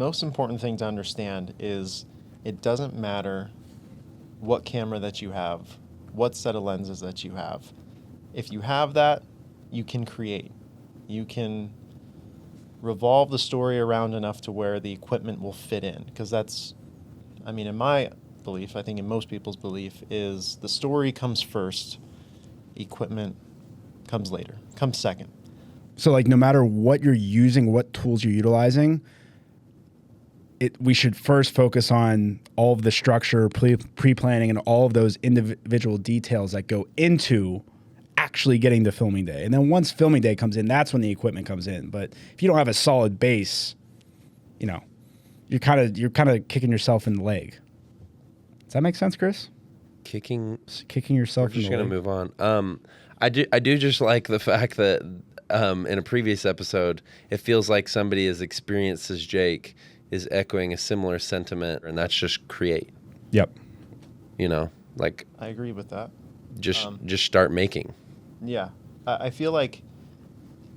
most important thing to understand is it doesn't matter what camera that you have, what set of lenses that you have. If you have that, you can create. You can revolve the story around enough to where the equipment will fit in. Because that's, I mean, in my belief, I think in most people's belief, is the story comes first, equipment comes later, comes second. So like no matter what you're using, what tools you're utilizing, we should first focus on all of the structure, pre-planning, and all of those individual details that go into actually getting to filming day. And then once filming day comes in, that's when the equipment comes in. But if you don't have a solid base, you know, you're kind of kicking yourself in the leg. Does that make sense, Chris? Kicking yourself in the leg. We're just gonna move on. I do just like the fact that in a previous episode, it feels like somebody as experienced as Jake is echoing a similar sentiment, and that's just create. Yep. You know, like I agree with that. Just start making. Yeah. I feel like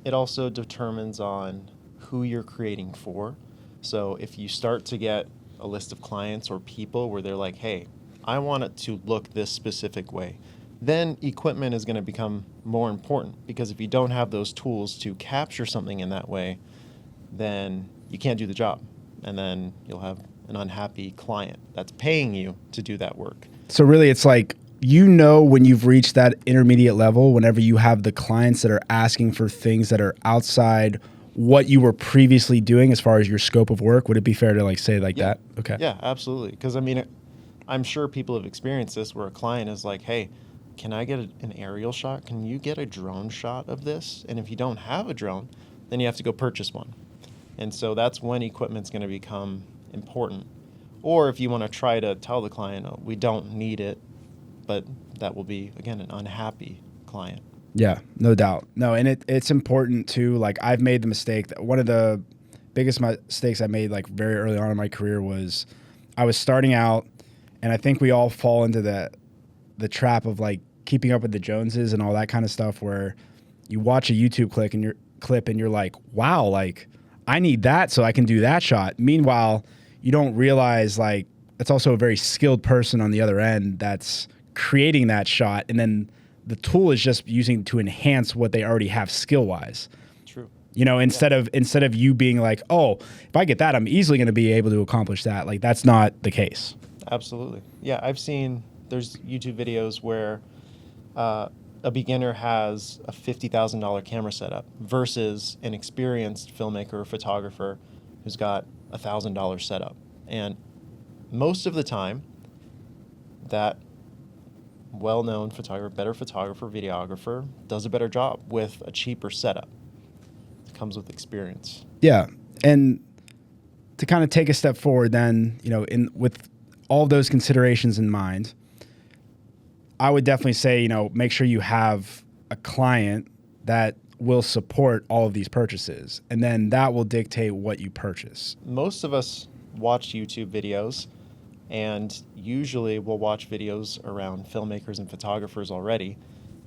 it also determines on who you're creating for. So if you start to get a list of clients or people where they're like, hey, I want it to look this specific way, then equipment is going to become more important, because if you don't have those tools to capture something in that way, then you can't do the job. And then you'll have an unhappy client that's paying you to do that work. So really it's like, you know, when you've reached that intermediate level, whenever you have the clients that are asking for things that are outside what you were previously doing as far as your scope of work, would it be fair to like say like that? Okay. Yeah, absolutely. Because I mean, I'm sure people have experienced this where a client is like, hey, can I get an aerial shot? Can you get a drone shot of this? And if you don't have a drone, then you have to go purchase one. And so that's when equipment's going to become important. Or if you want to try to tell the client, oh, we don't need it, but that will be, again, an unhappy client. Yeah, no doubt. No, and it's important too. Like I've made the mistake that one of the biggest mistakes I made like very early on in my career was I was starting out, and I think we all fall into the trap of like keeping up with the Joneses and all that kind of stuff, where you watch a YouTube clip and you're like, wow, like I need that so I can do that shot. Meanwhile, you don't realize like it's also a very skilled person on the other end that's creating that shot, and then the tool is just using to enhance what they already have skill wise. True. You know, instead of you being like, oh, if I get that, I'm easily going to be able to accomplish that. Like that's not the case. Absolutely. Yeah, I've seen there's YouTube videos where a beginner has a $50,000 camera setup versus an experienced filmmaker or photographer who's got a $1,000 setup. And most of the time, that well-known photographer, better photographer, videographer, does a better job with a cheaper setup. It comes with experience. Yeah, and to kind of take a step forward then, you know, with all those considerations in mind, I would definitely say, you know, make sure you have a client that will support all of these purchases, and then that will dictate what you purchase. Most of us watch YouTube videos, and usually we'll watch videos around filmmakers and photographers already.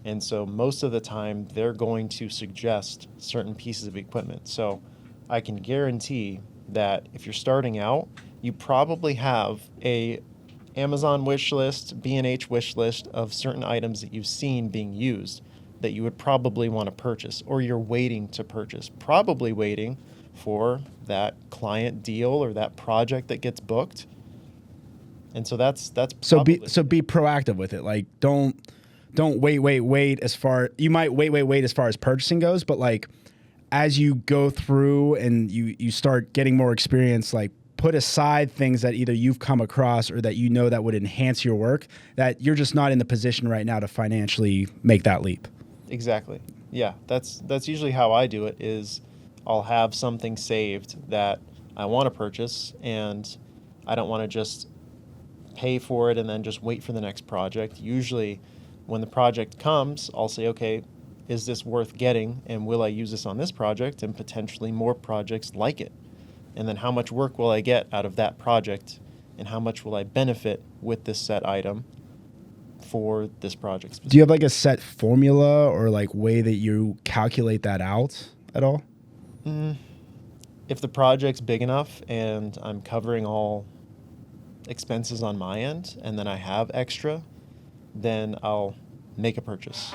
And so most of the time they're going to suggest certain pieces of equipment. So I can guarantee that if you're starting out, you probably have a Amazon wish list, B&H wish list of certain items that you've seen being used that you would probably want to purchase, or you're waiting to purchase, probably waiting for that client deal or that project that gets booked. And so that's so be proactive with it. Like don't wait as far, you might wait as far as purchasing goes, but like as you go through and you start getting more experience, like put aside things that either you've come across or that you know that would enhance your work, that you're just not in the position right now to financially make that leap. Exactly. Yeah, that's usually how I do it. Is I'll have something saved that I want to purchase, and I don't want to just pay for it and then just wait for the next project. Usually when the project comes, I'll say, okay, is this worth getting, and will I use this on this project and potentially more projects like it? And then how much work will I get out of that project, and how much will I benefit with this set item for this project specifically? Do you have like a set formula or like way that you calculate that out at all? If the project's big enough and I'm covering all expenses on my end and then I have extra, then I'll make a purchase.